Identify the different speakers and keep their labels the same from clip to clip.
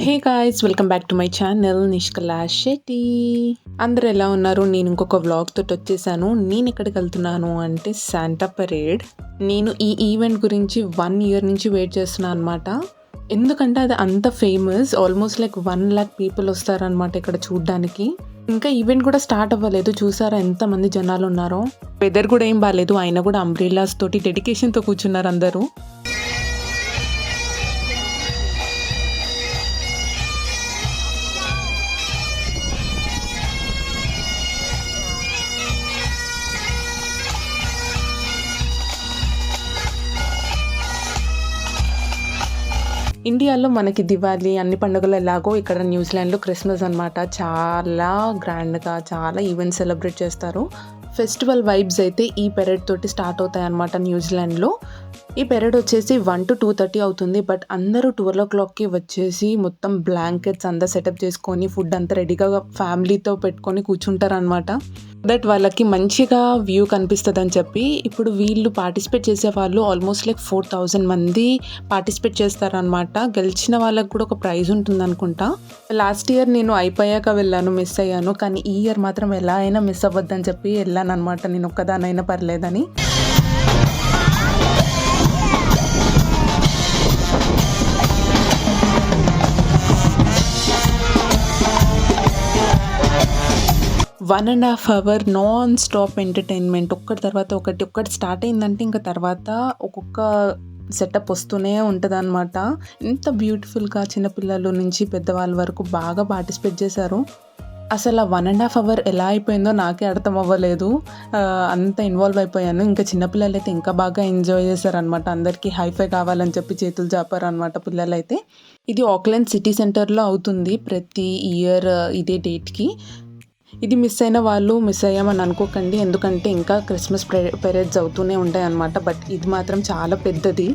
Speaker 1: Hey guys, welcome back to my channel Nishkala Shetty. అందరు ఎలా ఉన్నారు? నేను ఇంకొక వ్లాగ్ తోటి వచ్చేసాను. నేను ఎక్కడికి వెళ్తున్నాను అంటే శాంటా పరేడ్. నేను ఈ ఈవెంట్ గురించి 1 year నుంచి వెయిట్ చేస్తున్నాను అనమాట. ఎందుకంటే అది అంత famous. Almost like 1 lakh people వస్తారనమాట ఇక్కడ చూడ్డానికి. ఇంకా ఈవెంట్ కూడా స్టార్ట్ అవ్వలేదు. చూసారా ఎంతమంది జనాలు ఉన్నారో. వెదర్ కూడా ఏం బాగాలేదు, అయినా కూడా అంబ్రెల్లాస్ తోటి డెడికేషన్తో కూర్చున్నారు అందరూ. ఇండియాలో మనకి దివాళీ అన్ని పండుగలు ఎలాగో ఇక్కడ న్యూజిలాండ్లో క్రిస్మస్ అనమాట. చాలా గ్రాండ్గా చాలా ఈవెంట్స్ సెలబ్రేట్ చేస్తారు. ఫెస్టివల్ వైబ్స్ అయితే ఈ పెరేడ్ తోటి స్టార్ట్ అవుతాయి అన్నమాట న్యూజిలాండ్లో. ఈ పెరేడ్ వచ్చేసి 1 to 2:30 అవుతుంది. బట్ అందరూ 12 o'clockకి వచ్చేసి మొత్తం బ్లాంకెట్స్ అంతా సెటప్ చేసుకొని ఫుడ్ అంతా రెడీగా ఫ్యామిలీతో పెట్టుకొని కూర్చుంటారు అనమాట. దట్ వాళ్ళకి మంచిగా వ్యూ కనిపిస్తుంది అని చెప్పి ఇప్పుడు వీళ్ళు పార్టిసిపేట్ చేసే వాళ్ళు ఆల్మోస్ట్ లైక్ 4,000 మంది పార్టిసిపేట్ చేస్తారనమాట. గెలిచిన వాళ్ళకి కూడా ఒక ప్రైజ్ ఉంటుంది అనుకుంటా. లాస్ట్ ఇయర్ నేను అయిపోయాక వెళ్ళాను, మిస్ అయ్యాను. కానీ ఈ ఇయర్ మాత్రం ఎలా అయినా మిస్ అవ్వద్దని చెప్పి వెళ్ళాను అనమాట. నేను ఒక్కదానైనా పర్లేదని. One and half hour non stop entertainment. ఒక్కటి తర్వాత ఒకటి స్టార్ట్ అయిందంటే ఇంకా తర్వాత ఒక్కొక్క సెటప్ వస్తూనే ఉంటుంది అనమాట. ఎంత బ్యూటిఫుల్గా చిన్నపిల్లల నుంచి పెద్దవాళ్ళ వరకు బాగా పార్టిసిపేట్ చేశారు. అసలు ఆ 1.5 hour ఎలా అయిపోయిందో నాకే అర్థం అవ్వలేదు. అంత ఇన్వాల్వ్ అయిపోయాను. ఇంకా చిన్నపిల్లలు అయితే ఇంకా బాగా ఎంజాయ్ చేశారనమాట. అందరికీ హైఫై కావాలని చెప్పి చేతులు చాపారనమాట పిల్లలైతే. ఇది ఆక్లాండ్ సిటీ సెంటర్లో అవుతుంది ప్రతి ఇయర్ ఇదే డేట్కి. ఇది మిస్ అయిన వాళ్ళు మిస్ అయ్యామని అనుకోకండి, ఎందుకంటే ఇంకా క్రిస్మస్ పెరేడ్స్ అవుతూనే ఉంటాయి అన్నమాట. బట్ ఇది మాత్రం చాలా పెద్దది.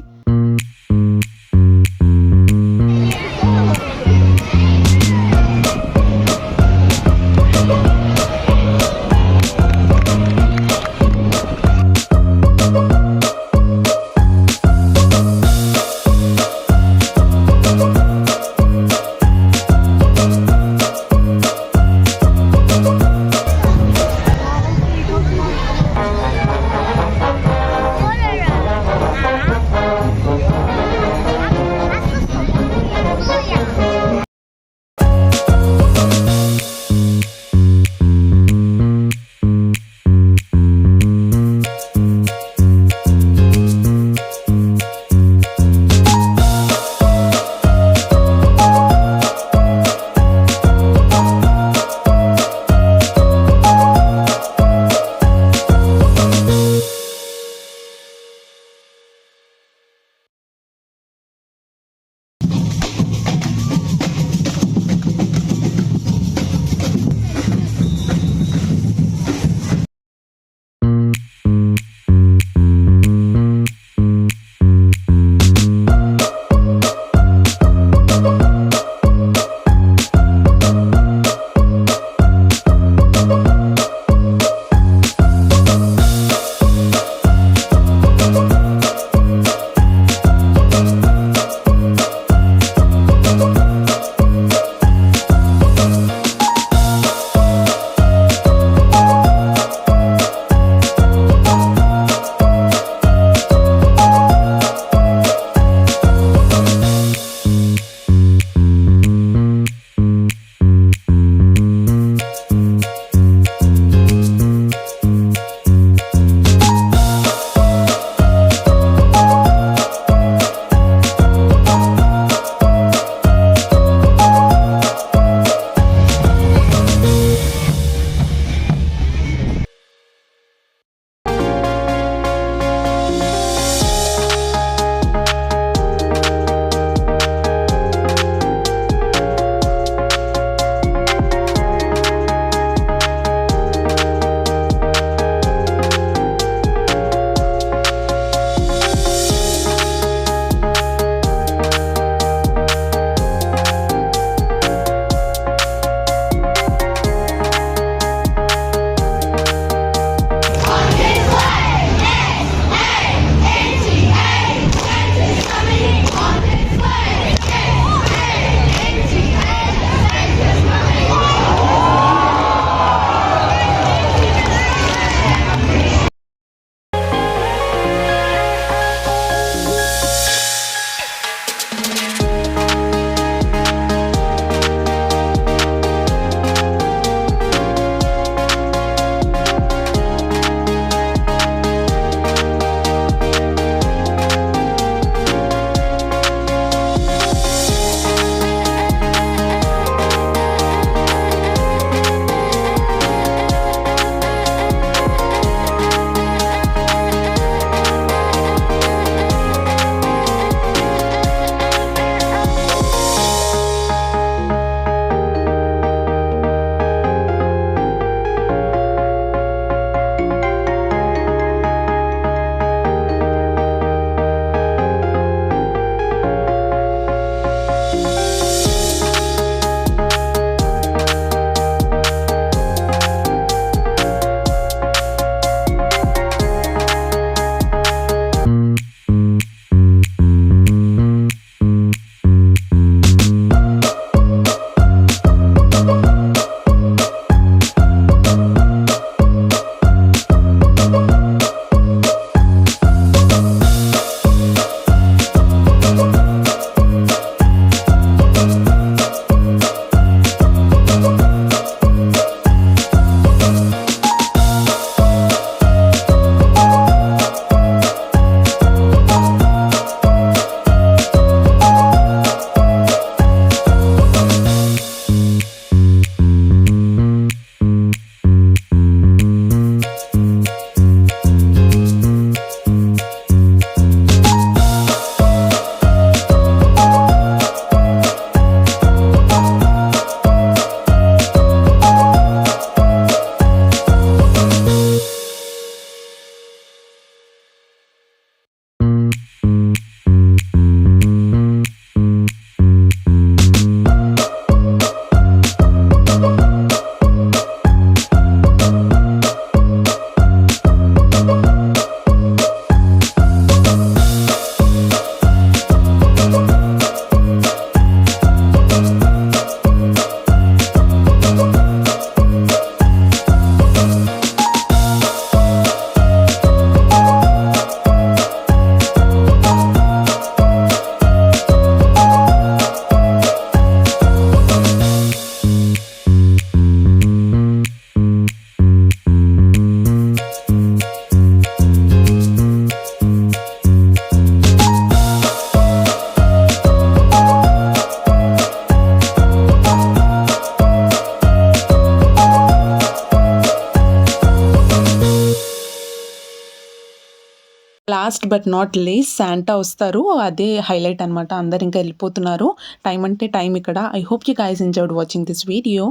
Speaker 1: Last but not least Santa వస్తారు. అదే హైలైట్ అనమాట. అందరు ఇంకా వెళ్ళిపోతున్నారు. టైం అంటే టైం ఇక్కడ. I hope you guys enjoyed watching this video.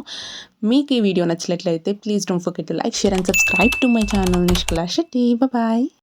Speaker 1: మీకు ఈ వీడియో నచ్చినట్లయితే please don't forget to like, share and subscribe to my channel Nishkala Shetty. Bye.